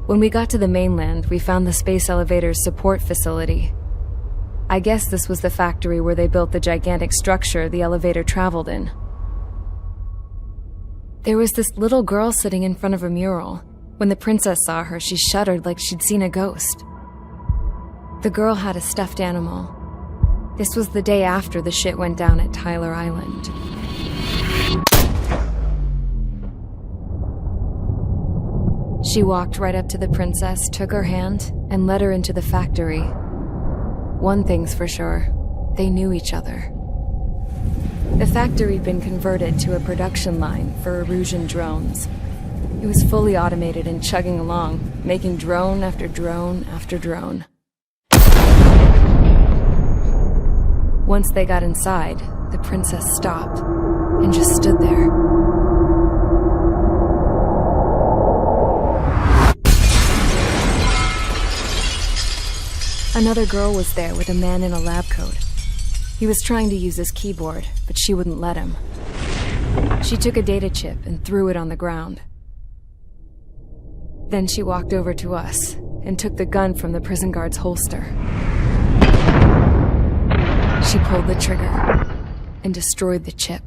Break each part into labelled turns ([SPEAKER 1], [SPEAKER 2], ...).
[SPEAKER 1] When we got to the mainland, we found the space elevator's support facility. I guess this was the factory where they built the gigantic structure the elevator traveled in. There was this little girl sitting in front of a mural. When the princess saw her, she shuddered like she'd seen a ghost. The girl had a stuffed animal. This was the day after the shit went down at Tyler Island. She walked right up to the princess, took her hand, and led her into the factory. One thing's for sure, they knew each other. The factory'd been converted to a production line for Erusian drones. It was fully automated and chugging along, making drone after drone after drone. Once they got inside, the princess stopped and just stood there. Another girl was there with a man in a lab coat. He was trying to use his keyboard, but she wouldn't let him. She took a data chip and threw it on the ground. Then she walked over to us and took the gun from the prison guard's holster. She pulled the trigger and destroyed the chip.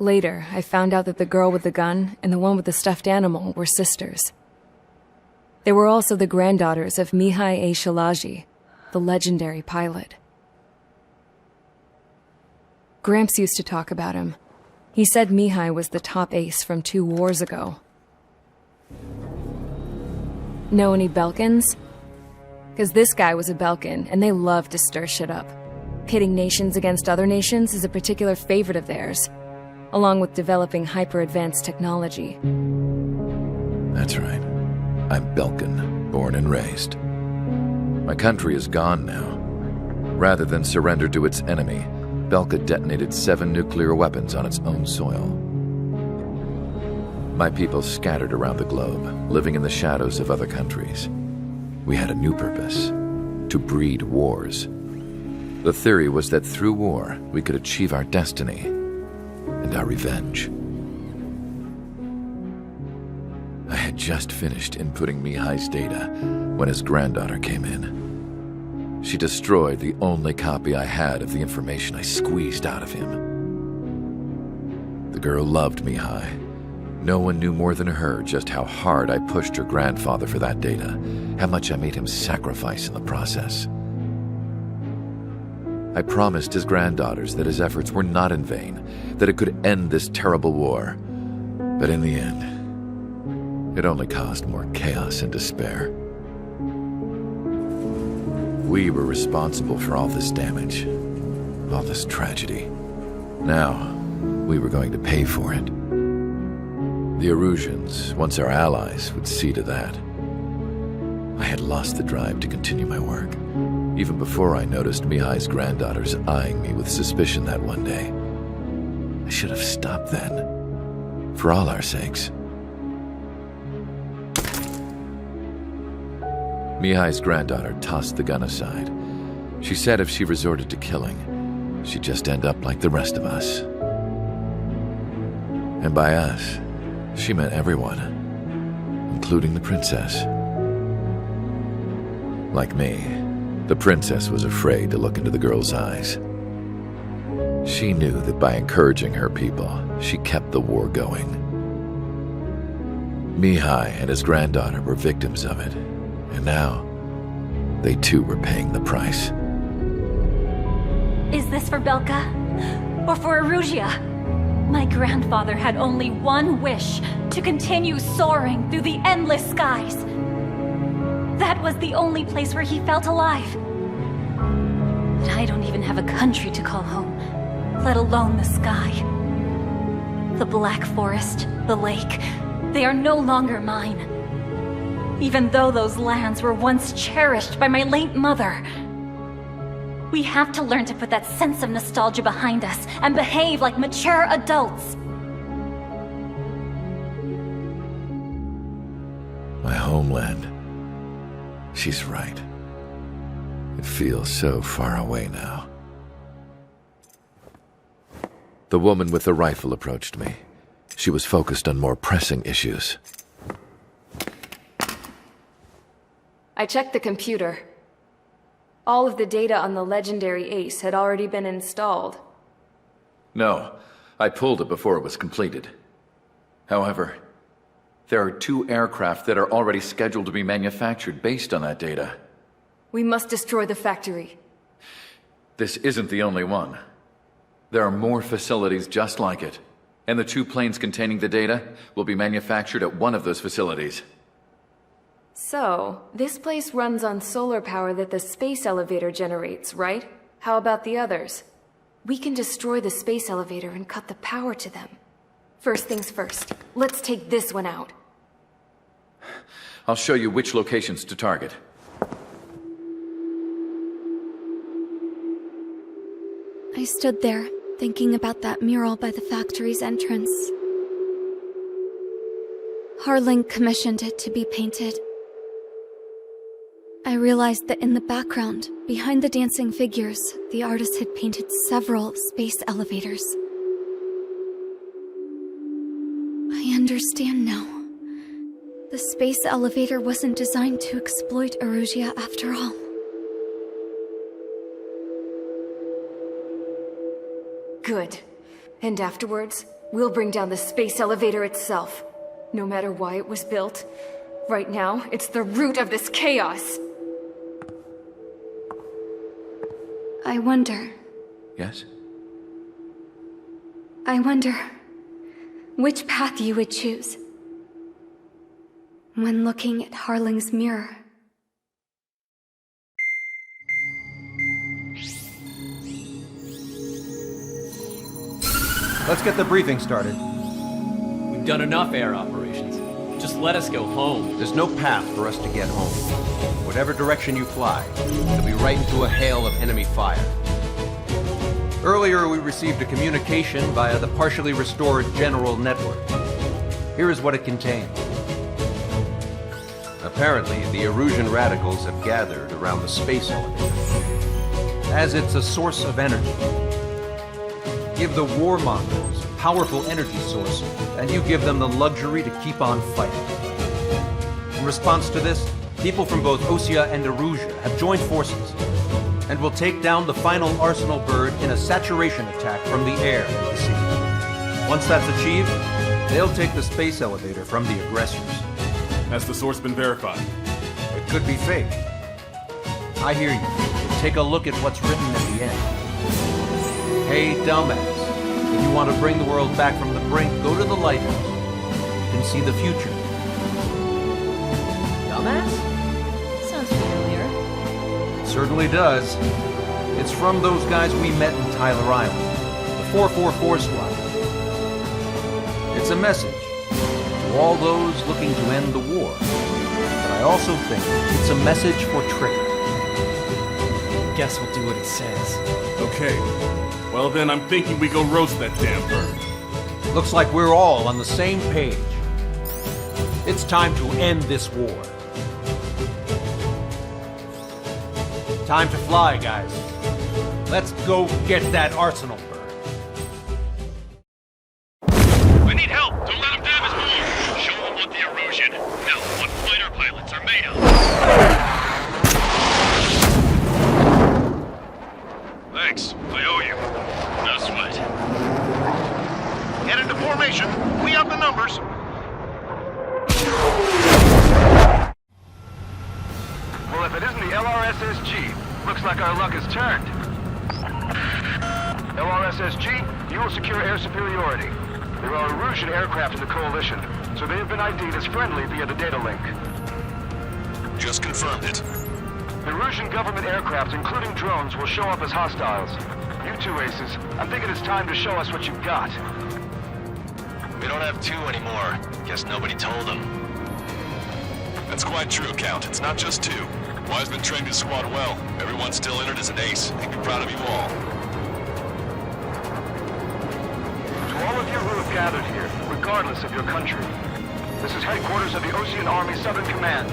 [SPEAKER 1] Later, I found out that the girl with the gun and the one with the stuffed animal were sisters. They were also the granddaughters of Mihai A. Shalaji, the legendary pilot. Gramps used to talk about him. He said Mihai was the top ace from 2 wars ago. Know any Belkans? 'Cause this guy was a Belkan, and they love to stir shit up. Pitting nations against other nations is a particular favorite of theirs, along with developing hyper-advanced technology.
[SPEAKER 2] That's right. I'm Belkan, born and raised. My country is gone now. Rather than surrender to its enemy, Belka detonated 7 nuclear weapons on its own soil. My people scattered around the globe, living in the shadows of other countries. We had a new purpose: to breed wars. The theory was that through war, we could achieve our destiny and our revenge. I had just finished inputting Mihai's data when his granddaughter came in. She destroyed the only copy I had of the information I squeezed out of him. The girl loved Mihai. No one knew more than her just how hard I pushed her grandfather for that data, how much I made him sacrifice in the process. I promised his granddaughters that his efforts were not in vain, that it could end this terrible war. But in the end, it only caused more chaos and despair. We were responsible for all this damage, all this tragedy. Now, we were going to pay for it. The Erusians, once our allies, would see to that. I had lost the drive to continue my work, even before I noticed Mihai's granddaughters eyeing me with suspicion that one day. I should have stopped then, for all our sakes. Mihai's granddaughter tossed the gun aside. She said if she resorted to killing, she'd just end up like the rest of us. And by us, she meant everyone, including the princess. Like me, the princess was afraid to look into the girl's eyes. She knew that by encouraging her people, she kept the war going. Mihai and his granddaughter were victims of it, and now they too were paying the price.
[SPEAKER 3] Is this for Belka? Or for Erusia? My grandfather had only one wish: to continue soaring through the endless skies. That was the only place where he felt alive. But I don't even have a country to call home, let alone the sky. The Black Forest, the lake, they are no longer mine. Even though those lands were once cherished by my late mother. We have to learn to put that sense of nostalgia behind us and behave like mature adults.
[SPEAKER 2] My homeland. She's right. It feels so far away now. The woman with the rifle approached me. She was focused on more pressing issues.
[SPEAKER 1] I checked the computer. All of the data on the legendary Ace had already been installed.
[SPEAKER 4] No, I pulled it before it was completed. However, there are 2 aircraft that are already scheduled to be manufactured based on that data.
[SPEAKER 1] We must destroy the factory.
[SPEAKER 4] This isn't the only one. There are more facilities just like it, and the 2 planes containing the data will be manufactured at one of those facilities.
[SPEAKER 1] So, this place runs on solar power that the space elevator generates, right? How about the others? We can destroy the space elevator and cut the power to them. First things first, let's take this one out.
[SPEAKER 4] I'll show you which locations to target.
[SPEAKER 5] I stood there, thinking about that mural by the factory's entrance. Harling commissioned it to be painted. I realized that in the background, behind the dancing figures, the artist had painted several space elevators. I understand now. The space elevator wasn't designed to exploit Erusia after all.
[SPEAKER 1] Good. And afterwards, we'll bring down the space elevator itself. No matter why it was built. Right now, it's the root of this chaos.
[SPEAKER 5] I wonder
[SPEAKER 4] Yes?
[SPEAKER 5] which path you would choose when looking at Harling's mirror.
[SPEAKER 6] Let's get the briefing started.
[SPEAKER 7] We've done enough air operations. Just let us go home.
[SPEAKER 6] There's no path for us to get home. Whatever direction you fly, it'll be right into a hail of enemy fire. Earlier, we received a communication via the partially restored general network. Here is what it contained. Apparently, the Erusian radicals have gathered around the space elevator, as it's a source of energy. Give the warmongers a powerful energy source, and you give them the luxury to keep on fighting. In response to this, people from both Osea and Erusia have joined forces, and will take down the final Arsenal bird in a saturation attack from the air to the sea. Once that's achieved, they'll take the space elevator from the aggressors.
[SPEAKER 8] Has the source been verified?
[SPEAKER 6] It could be fake. I hear you. Take a look at what's written at the end. Hey, dumbass. If you want to bring the world back from the brink, go to the Lighthouse. You can see the future.
[SPEAKER 3] Dumbass? Sounds familiar.
[SPEAKER 6] It certainly does. It's from those guys we met in Tyler Island, the 444 Squad. It's a message to all those looking to end the war. But I also think it's a message for Trigger.
[SPEAKER 7] Guess we'll do what it says.
[SPEAKER 8] Okay. Well then, I'm thinking we go roast that damn bird.
[SPEAKER 6] Looks like we're all on the same page. It's time to end this war. Time to fly, guys. Let's go get that Arsenal bird.
[SPEAKER 9] I need help! Don't let them damage more! Show them what the Erusian, hell, what fighter pilots are made of! Thanks, I owe you. No sweat. Get into formation. We have the numbers.
[SPEAKER 10] Well, if it isn't the LRSSG, looks like our luck has turned. LRSSG, you will secure air superiority. There are Erusian aircraft in the Coalition, so they have been ID'd as friendly via the data link.
[SPEAKER 9] Just confirmed it.
[SPEAKER 10] The Erusian government aircraft, including drones, will show up as hostiles. You two aces, I'm thinking it's time to show us what you've got.
[SPEAKER 9] We don't have two anymore. Guess nobody told them. That's quite true, Count. It's not just two. Wiseman trained his squad well. Everyone's still entered as an ace. He'd be proud of you all.
[SPEAKER 10] To all of you who have gathered here, regardless of your country, this is headquarters of the Ocean Army Southern Command.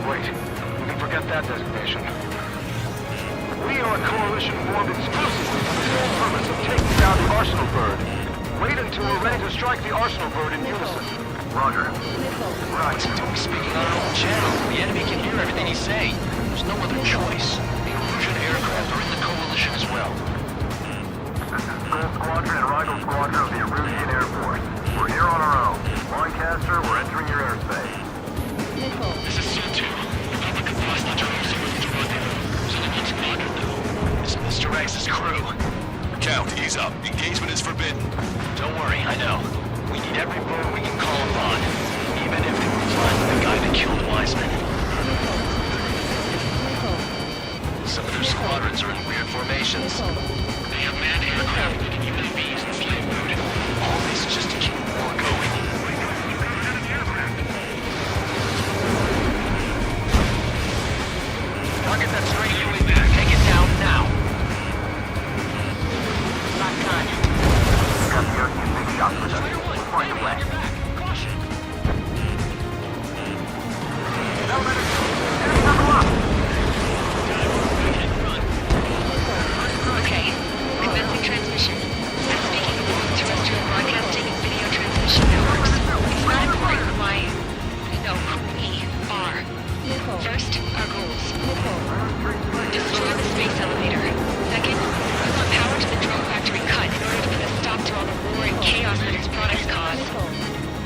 [SPEAKER 10] Wait, you can forget that designation. We are a coalition formed exclusively for the sole purpose of taking down the Arsenal bird. and 2 are ready to strike the arsenal bird in unison. Roger.
[SPEAKER 11] Right, speaking on our own channel. The enemy can hear everything he's saying. There's no other choice. The Illusion aircraft are in the coalition as well.
[SPEAKER 10] This is Skull Squadron and Rifle Squadron of the Illusion Air Force. We're here on our own. Lancaster, we're entering your airspace.
[SPEAKER 9] This is C2. Public capacity to receive with the rendezvous. So the next squadron now.
[SPEAKER 11] It's Mr. X's crew.
[SPEAKER 9] Count, ease up. Engagement is forbidden.
[SPEAKER 11] Don't worry, I know. We need every bird we can call upon. Even if it was the guy that killed Wiseman. Some of their squadrons are in weird formations.
[SPEAKER 9] They have manned aircraft and UAVs and slave food.
[SPEAKER 11] All this just to keep the war going. Target that stray UAV. Take it down now. Lock on.
[SPEAKER 10] Got the Earth big shot for them. Find a way.
[SPEAKER 11] Caution.
[SPEAKER 12] Okay, commencing transmission. I'm speaking of both terrestrial broadcasting and video transmission networks. It's not important why, no, we are. First, our goals. Destroy the space elevator. Second, we want power to the drone factory cut in order to put a stop to all the war and chaos that its products cause.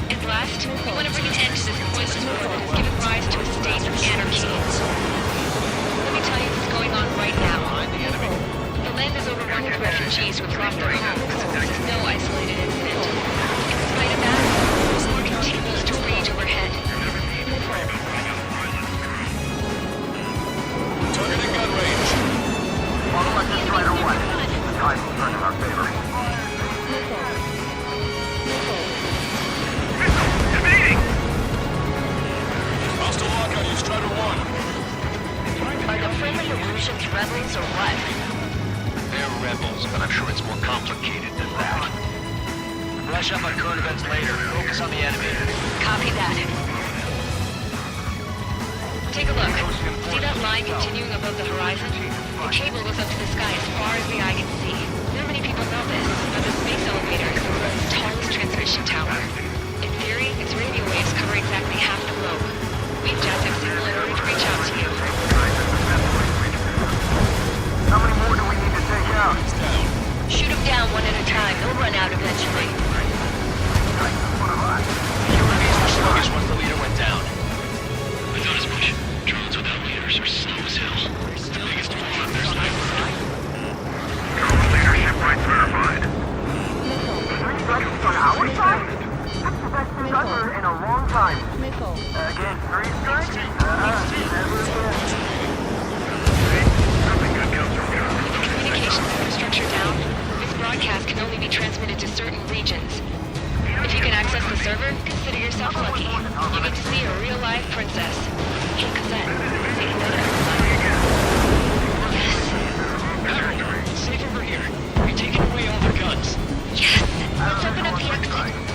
[SPEAKER 12] And last, we want to bring an end to this poisonous war that has given rise to a state of anarchy. Let me tell you what's going on right now. The land is overrun with refugees who have lost their homes. This is no isolated incident. In spite of that, the war continues to rage overhead.
[SPEAKER 9] Targeting gun range.
[SPEAKER 10] Follow us just right away. The tide will turn in our favor.
[SPEAKER 9] Hostile lockout, you Strider 1.
[SPEAKER 12] Are the friendly illusions rebels or what?
[SPEAKER 11] They're rebels, but I'm sure it's more complicated than that. Brush up on current events later. Focus on the enemy.
[SPEAKER 12] Copy that. Take a look. See that line continuing above the horizon? The cable goes up to the sky as far as the eye can see. Not many people know this, but the space elevator is the world's tallest transmission tower. In theory, its radio waves cover exactly half the globe. We've jacked up signal in order to reach out to you.
[SPEAKER 10] How many more do we need to take out?
[SPEAKER 12] Shoot them down one at a time. They'll run out eventually.
[SPEAKER 11] UAVs were sluggish once the leader went down.
[SPEAKER 9] I thought as much. Drones without leaders are slow as hell. The biggest tool up there's sniper.
[SPEAKER 10] Drone leadership right certified. 3 seconds on our side? That's the best we've done in a long time. Again, 3 strikes? Never again. Nothing good comes from here.
[SPEAKER 12] Communications infrastructure down. This broadcast can only be transmitted to certain regions. If you can access the server, consider yourself lucky. You get to see a real-life princess. Hey, Cosette, say hello to everybody. Yes.
[SPEAKER 11] Safe over here. You're taking away all their guns.
[SPEAKER 12] Yes. Let's open up the exit.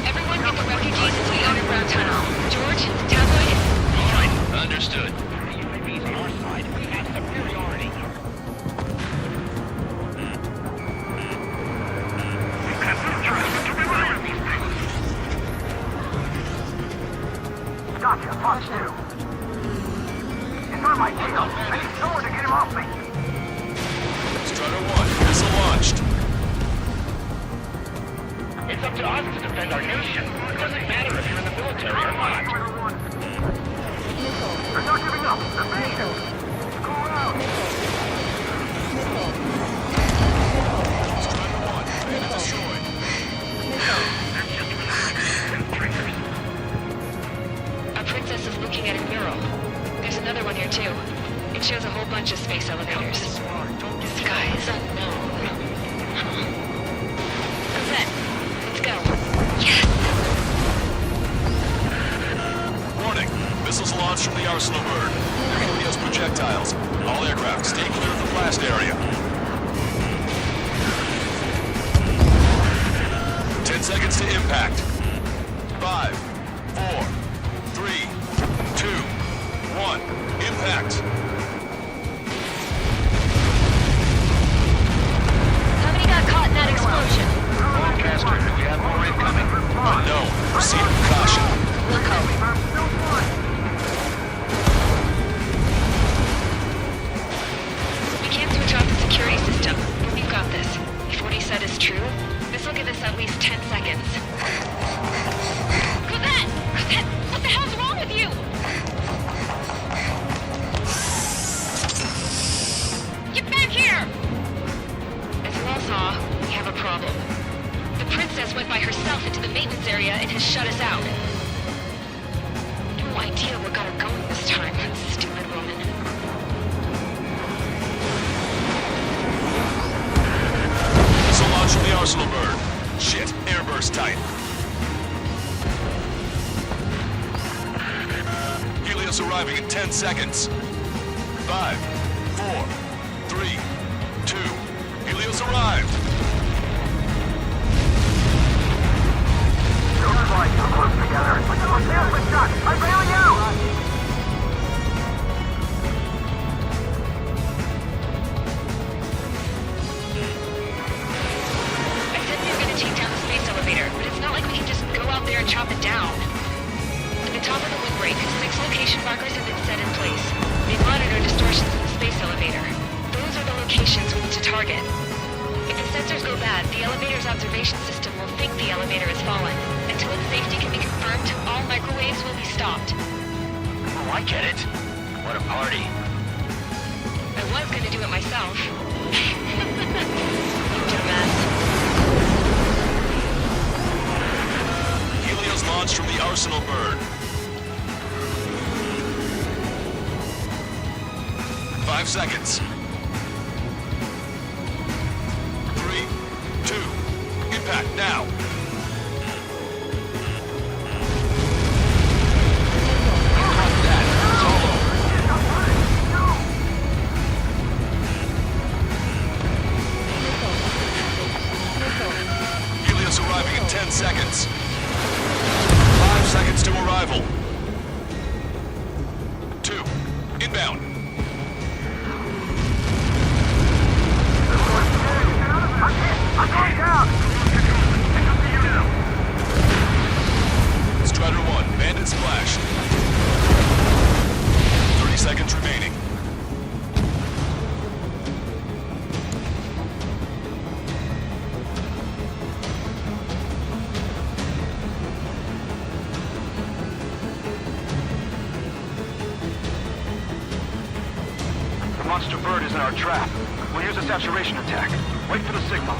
[SPEAKER 12] Everyone get the refugees into the underground tunnel. George, tabloid.
[SPEAKER 11] All right, understood. The UAVs on our side. We have superiority.
[SPEAKER 10] Gotcha, Fox 2. It's on my tail. I need someone to get him off me.
[SPEAKER 9] Strider 1, missile launched.
[SPEAKER 11] It's up to us to defend our nation. It doesn't matter if you're in the military or not.
[SPEAKER 10] They're not giving up. They're patient. Cool out.
[SPEAKER 9] Strider 1, bandit destroyed.
[SPEAKER 12] A princess is looking at a mural. There's another one here too. It shows a whole bunch of space elevators. Skies unknown. Cosette, let's go. Yes!
[SPEAKER 9] Warning, missiles launched from the arsenal bird. It has projectiles. All aircraft, stay clear of the blast area. 10 seconds to impact. 5, 4, 3, 2, 1. Impact.
[SPEAKER 12] How many got caught in that explosion?
[SPEAKER 11] Lancaster, do we have more info?
[SPEAKER 12] true, this will give us at least 10 seconds. Cosette! Cosette! What the hell's wrong with you? Get back here! As you all saw, we have a problem. The princess went by herself into the maintenance area and has shut us out. No idea what got her going this time, stupid woman.
[SPEAKER 9] Missile launch from the arsenal bird. Shit, airburst tight. Helios arriving in 10 seconds. 5, 4, 3, 2. Helios arrived.
[SPEAKER 10] We're close together. I'm bailing out!
[SPEAKER 12] I said we were going to take down the space elevator, but it's not like we can just go out there and chop it down. At the top of the windbreak, 6 location markers have been set in place. They monitor distortions in the space elevator. Those are the locations we need to target. If the sensors go bad, the elevator's observation system will think the elevator has fallen. Until its safety can be confirmed, all microwaves will be stopped.
[SPEAKER 11] Oh, I get it. What a party.
[SPEAKER 12] I was going to do it myself. You dumbass.
[SPEAKER 9] Helios launched from the arsenal bird. 5 seconds. 3, 2, impact now. Helios arriving in 10 seconds. 5 seconds to arrival. 2, inbound.
[SPEAKER 10] I'm going down!
[SPEAKER 9] Strider 1, bandit splash. 30 seconds remaining.
[SPEAKER 10] The monster bird is in our trap. We'll use a saturation attack. Wait for the signal.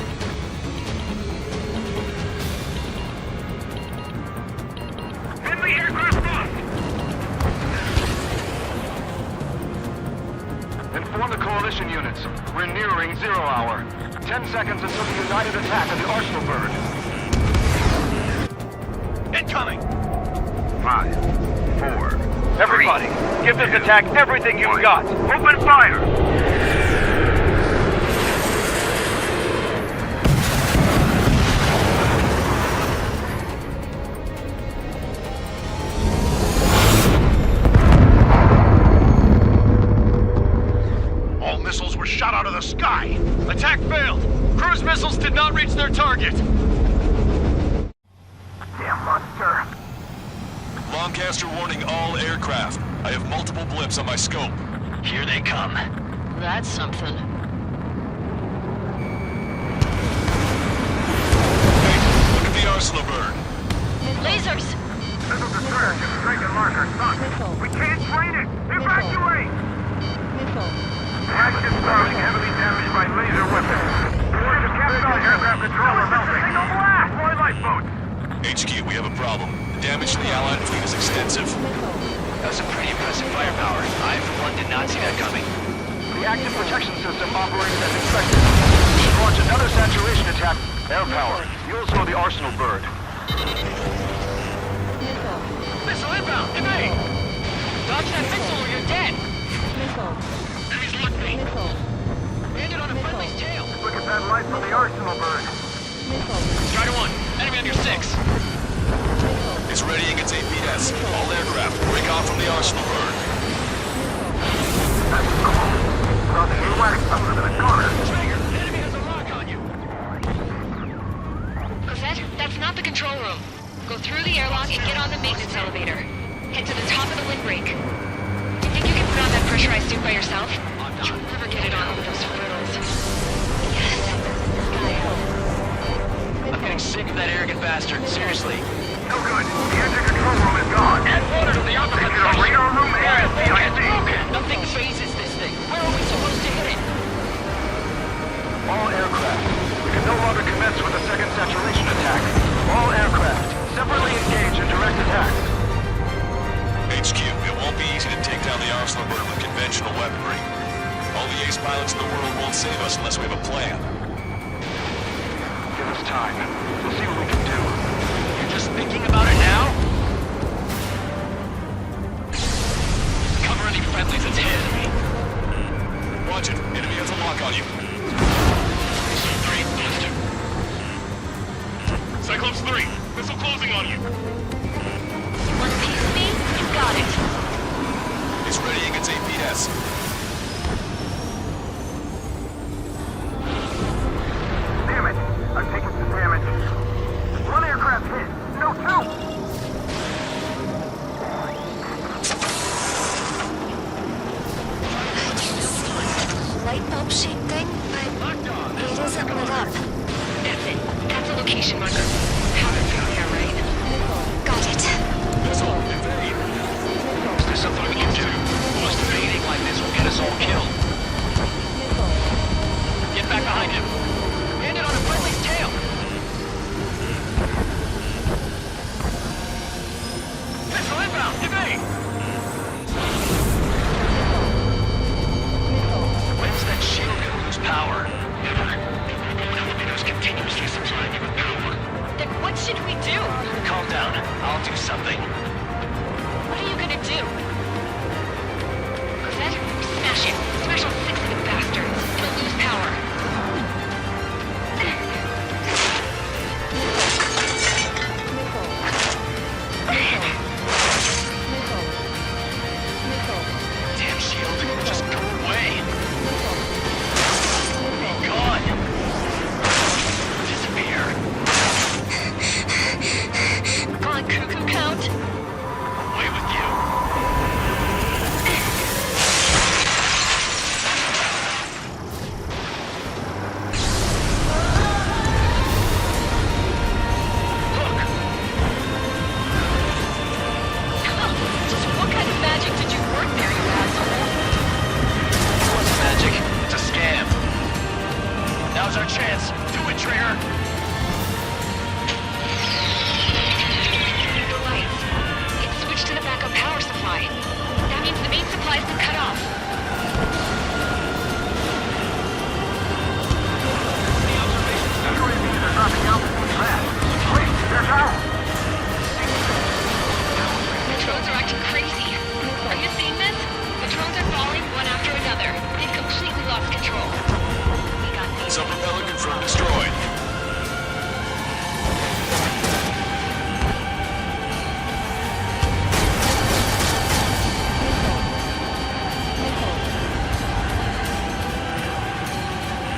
[SPEAKER 10] Enemy aircraft lost! Inform the coalition units. We're nearing 0 hour. 10 seconds until the united attack of the arsenal bird.
[SPEAKER 9] Incoming!
[SPEAKER 10] 5, 4. Everybody, give this attack everything you've got. Open fire!
[SPEAKER 9] All missiles were shot out of the sky. Attack failed. Cruise missiles did not reach their target.
[SPEAKER 10] Damn monster.
[SPEAKER 9] Lancaster warning all aircraft. I have multiple blips on my scope.
[SPEAKER 11] Here they come.
[SPEAKER 12] That's something.
[SPEAKER 9] Hey, look at the arsenal bird.
[SPEAKER 12] Lasers!
[SPEAKER 10] Missile destroyer just striking marker. Suck. We can't train it. Evacuate! Action starting heavily damaged by laser weapons. Board to captain aircraft controller melting. Signal blast! Deploy lifeboats.
[SPEAKER 9] HQ, we have a problem. The damage to the Allied fleet is extensive.
[SPEAKER 11] That was some pretty impressive firepower. I, for one, did not see that coming.
[SPEAKER 10] The active protection system operated as expected. Launch another saturation attack. Air power. You'll slow the arsenal bird.
[SPEAKER 11] Missile inbound! Evade! Dodge that missile or you're dead! Enemies locked me! Landed on a friendly's tail!
[SPEAKER 10] Look at that light from the arsenal bird.
[SPEAKER 11] Strider 1, enemy on your 6.
[SPEAKER 9] It's readying its APS. All aircraft, break off from the arsenal bird.
[SPEAKER 10] That's cool. Nothing you wax something in a corner.
[SPEAKER 11] Trigger, enemy has a lock on you!
[SPEAKER 12] Cosette, that's not the control room. Go through the airlock and get on the maintenance elevator. Head to the top of the windbreak. Do you think you can put on that pressurized suit by yourself?
[SPEAKER 11] I'm not.
[SPEAKER 12] You'll never get it on with those frittles. Yes. Got it. Cosette, that's not the control room. Go through the airlock and get on the maintenance elevator. Head to the top of the windbreak. Do you think you can put on that pressurized suit by yourself? You'll never get it on with those frittles.
[SPEAKER 11] that arrogant bastard, seriously.
[SPEAKER 10] No good. The engine control room is gone.
[SPEAKER 11] Add water to the opposite
[SPEAKER 10] The radar room and the IC.
[SPEAKER 11] Nothing phases this thing. Where are we supposed to hit it?
[SPEAKER 10] All aircraft. We can no longer commence with a second saturation attack. All aircraft, separately engage in direct attack.
[SPEAKER 9] HQ, it won't be easy to take down the Arsenal bird with conventional weaponry. All the ace pilots in the world won't save us unless we have a plan.
[SPEAKER 10] Give us time. We'll see what we can do.
[SPEAKER 11] You're just thinking about it now? Cover any friendlies that's hit me.
[SPEAKER 9] Watch it. Enemy has a lock on you.
[SPEAKER 11] 3, blister.
[SPEAKER 9] Cyclops 3, missile closing on you.
[SPEAKER 12] You want a piece of me? You got it.
[SPEAKER 9] It's readying its APS.
[SPEAKER 10] Damn it. I've taken some damage. One aircraft hit. No, two.
[SPEAKER 12] Light bulb shaped thing, but it isn't lit up.
[SPEAKER 11] That's it. That's a location marker. Power failure, right?
[SPEAKER 12] Got it.
[SPEAKER 9] Missile, evade.
[SPEAKER 11] Is there something we can do? Just evading like this will get us all killed. Get back behind him. Land it on a friendly's tail. Missile inbound. Evade. When's that shield gonna lose power? Never. It was continuously supplying you with power.
[SPEAKER 12] Then what should we do?
[SPEAKER 11] Calm down. I'll do something.
[SPEAKER 12] What are you gonna do? Klevv, smash it. Smash all 6 of the bastards. It'll lose power.
[SPEAKER 11] Damn shield. Just go away. Be gone. Disappear.
[SPEAKER 12] On cuckoo count.
[SPEAKER 11] Away with you.
[SPEAKER 12] Just what kind of magic did you work there, you asshole?
[SPEAKER 11] It wasn't magic. It's a scam. Now's our chance. Do it, Trigger.
[SPEAKER 12] The lights. It switched to the backup power supply. That means the main supply's been cut off.
[SPEAKER 10] UAVs are dropping altitude fast. Wait, they're out.
[SPEAKER 12] The drones are acting crazy. Are you seeing this? The drones are falling one after another. They've completely lost control. We got these.
[SPEAKER 9] Sub-propeller confirmed destroyed.
[SPEAKER 10] Is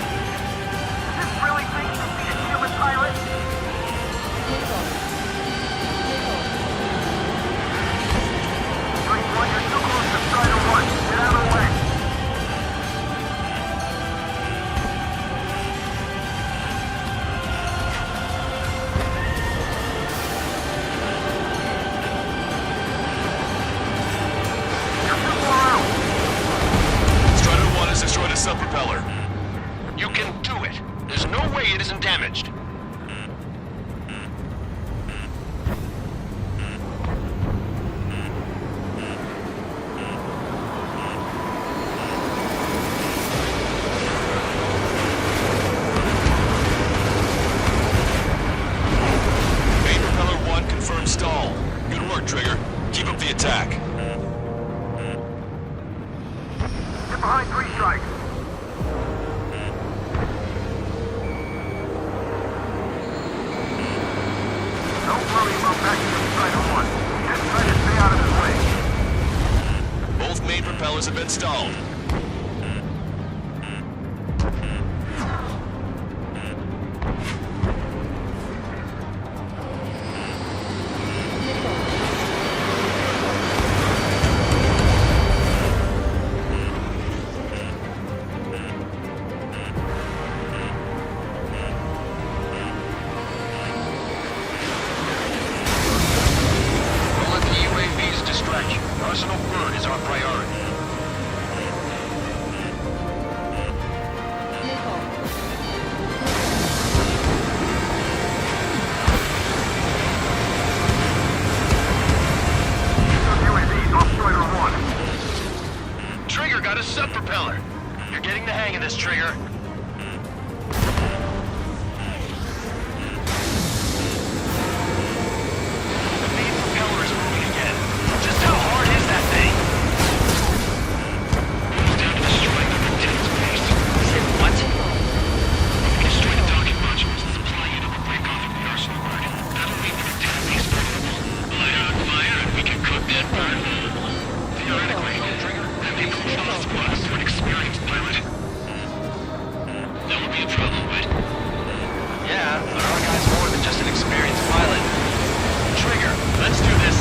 [SPEAKER 10] this really thinking to be a human pilot? Strike 1, you're too close to Strider 1. Get out of the way. You're too far out.
[SPEAKER 9] Strider 1 has destroyed a sub-propeller.
[SPEAKER 11] You can do it. There's no way it isn't damaged.
[SPEAKER 9] Main propeller 1 confirmed stall. Good work, Trigger. Keep up the attack.
[SPEAKER 10] Get behind 3 strikes. Don't worry about backing up Strider 1. Just try to stay out of his way.
[SPEAKER 9] Both main propellers have been stalled.
[SPEAKER 11] this, Trigger. The main propeller is moving again. Just how hard is that thing? It's down to destroying the protect base. Say what? If we destroy the docking modules, the supply unit will break off from the arsenal burn. That'll leave the protect base vulnerable. Light on fire and we can cook that burn. Theoretically, that may prove false plus for an experienced pilot. That would be a problem, but... Yeah, but our guy's more than just an experienced pilot. Trigger, let's do this.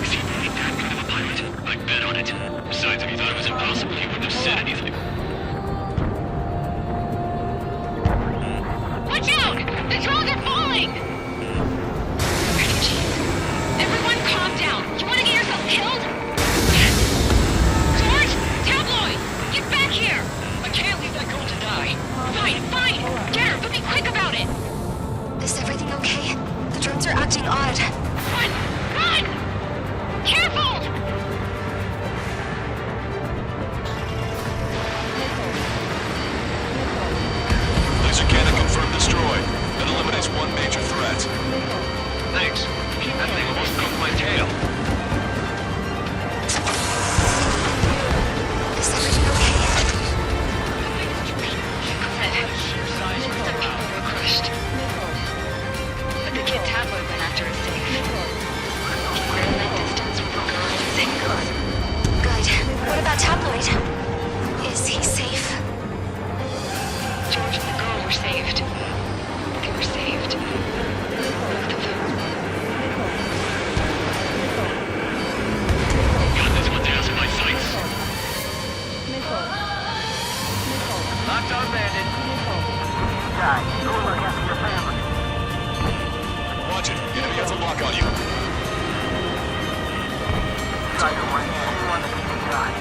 [SPEAKER 11] Is he really that good of a pilot? I'd bet on it. Besides, if he thought it was impossible, he wouldn't have said anything.
[SPEAKER 12] Watch out! The drones are falling! Refugees. Everyone calm down. You want to get yourself killed? George! Tabloid! Get back here!
[SPEAKER 11] I can't leave that girl to die.
[SPEAKER 12] Fine, fine! Get her, but be quick about it!
[SPEAKER 5] Is everything okay? The drones are acting odd.
[SPEAKER 12] Run! Run! Careful!
[SPEAKER 9] Laser cannon confirmed destroyed. That eliminates one major threat.
[SPEAKER 11] Thanks. That thing almost cooked my tail.
[SPEAKER 5] Is everything okay?
[SPEAKER 12] Some people were crushed. But the kid Tabloid went after his safe. He ran that distance with a girl in his ankles.
[SPEAKER 5] Good. What about Tabloid? Is he safe?
[SPEAKER 12] George and the girl were saved. They were saved. Both of them.
[SPEAKER 11] Got this one down in my sights. Locked on, Bandit.
[SPEAKER 10] Go look after your family.
[SPEAKER 9] Watch it. The enemy has a lock on you.
[SPEAKER 10] Strider 1, anyone that can be got.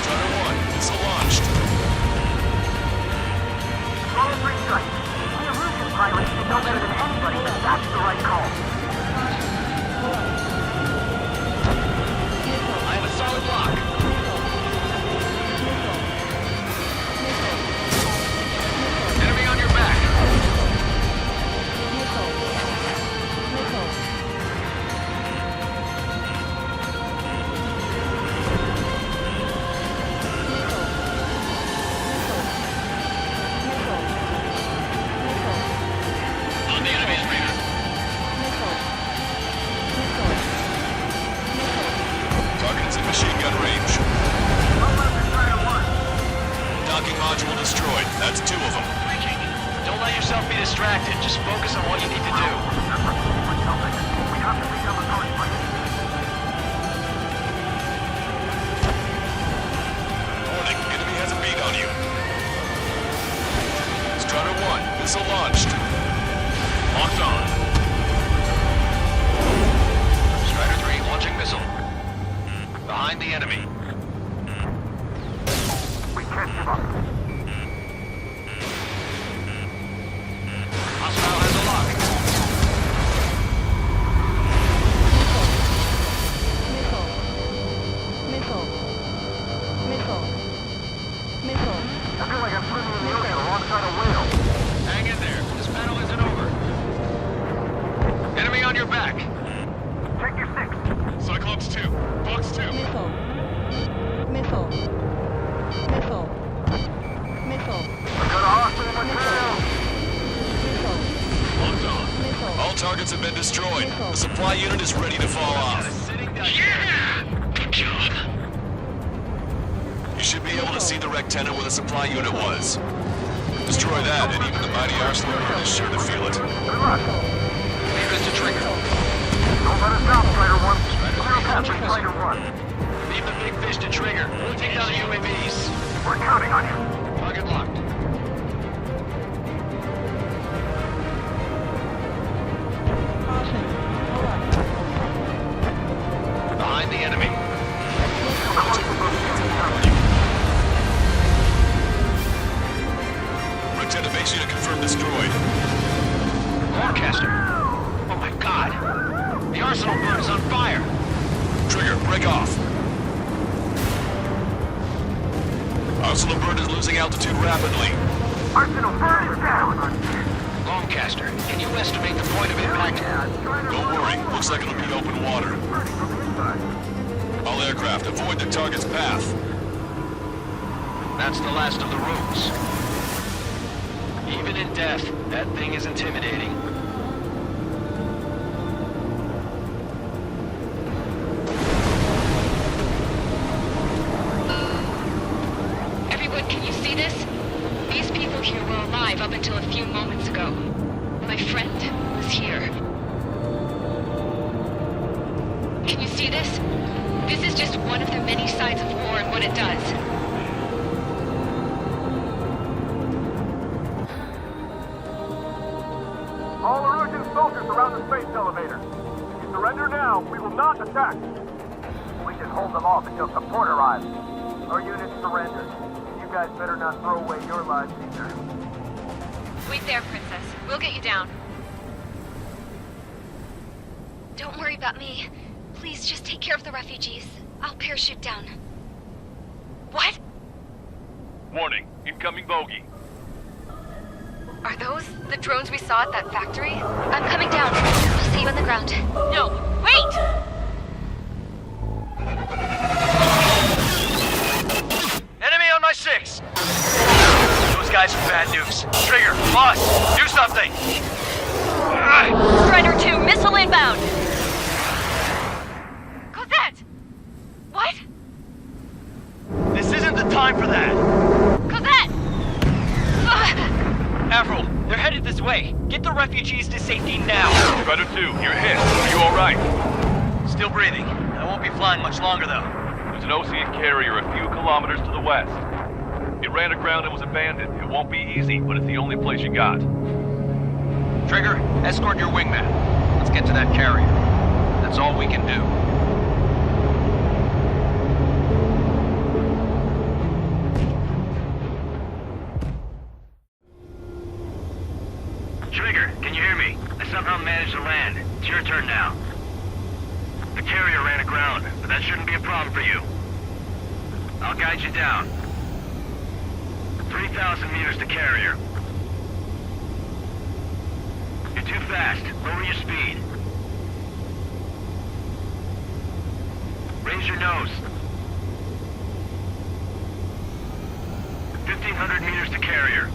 [SPEAKER 9] Strider 1, missile launched.
[SPEAKER 10] Roll 3 strikes. The illusion pilots should know better than anybody that that's the right call.
[SPEAKER 11] I have a solid lock. Enemy on your back. On the enemy's radar.
[SPEAKER 9] Target is in machine gun range. Docking module destroyed. That's 2 of them.
[SPEAKER 11] Breaking. Don't let yourself be distracted. Just focus on what you need to do.
[SPEAKER 10] We have to reach our target point.
[SPEAKER 9] Warning, enemy has a beat on you. Strider 1, missile launched. Locked on.
[SPEAKER 11] Strider 3 launching missile. Behind the enemy.
[SPEAKER 10] We can't give up.
[SPEAKER 11] Hostile has a lock.
[SPEAKER 10] I feel like I'm swimming in the ocean alongside a whale.
[SPEAKER 11] Hang in there. This battle isn't over. Enemy on your back.
[SPEAKER 10] Check your 6.
[SPEAKER 9] Cyclops 2, Fox 2.
[SPEAKER 10] I got a hostile in my tail.
[SPEAKER 9] Locked on. All targets have been destroyed. The supply unit is ready to fall off.
[SPEAKER 11] Yeah! Good job.
[SPEAKER 9] You should be able to see the rectenna where the supply unit was. Destroy that, and even the mighty arsenal is sure to feel it.
[SPEAKER 10] Good luck.
[SPEAKER 11] Leave this to Trigger.
[SPEAKER 10] Don't let us down, Strider 1. Clear a path for Strider 1.
[SPEAKER 11] Leave the big fish to Trigger. We'll take down the UAVs.
[SPEAKER 10] We're counting on you.
[SPEAKER 11] Target locked. Behind the enemy.
[SPEAKER 9] Rectenna base unit confirmed destroyed.
[SPEAKER 11] Forecaster. Oh my god. The arsenal burn is on fire.
[SPEAKER 9] Trigger, break off. Arsenal bird is losing altitude rapidly.
[SPEAKER 10] Arsenal bird is down!
[SPEAKER 11] Lancaster, can you estimate the point of impact?
[SPEAKER 9] Don't worry, looks like it'll be open water. All aircraft, avoid the target's path.
[SPEAKER 11] That's the last of the rooms. Even in death, that thing is intimidating. Everyone, can you see this? These people here were alive up until a few moments ago. My friend was here. Can you see this? This is just one of the many sides of war and what it does.
[SPEAKER 10] All Erusian soldiers around the space elevator. If you surrender now, we will not attack. We can hold them off until support arrives. Our units surrender. You guys better not throw away your lives either.
[SPEAKER 12] Wait there, Princess. We'll get you down.
[SPEAKER 5] Don't worry about me. Please just take care of the refugees. I'll parachute down.
[SPEAKER 12] What?
[SPEAKER 9] Warning, incoming bogey.
[SPEAKER 12] Are those the drones we saw at that factory?
[SPEAKER 5] I'm coming down. I'll see you on the ground.
[SPEAKER 12] No, wait!
[SPEAKER 11] Enemy on my 6! Those guys are bad news. Trigger, boss, do something!
[SPEAKER 12] Strider 2, missile inbound! Cosette! What?
[SPEAKER 11] This isn't the time for that!
[SPEAKER 12] Cosette!
[SPEAKER 11] Avril, they're headed this way. Get the refugees to safety now.
[SPEAKER 9] Strider 2, you're hit. Are you alright?
[SPEAKER 11] Still breathing. I won't be flying much longer, though.
[SPEAKER 9] There's an OCF carrier a few kilometers to the west. It ran aground and was abandoned. It won't be easy, but it's the only place you got.
[SPEAKER 6] Trigger, escort your wingman. Let's get to that carrier. That's all we can do.
[SPEAKER 10] Trigger, can you hear me? I somehow managed to land. It's your turn now. The carrier ran aground, but that shouldn't be a problem for you. I'll guide you down. 3,000 meters to carrier. You're too fast. Lower your speed. Raise your nose. 1,500 meters to carrier.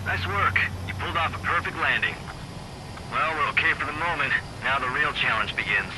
[SPEAKER 10] Nice work. You pulled off a perfect landing. Well, we're okay for the moment. Now the real challenge begins.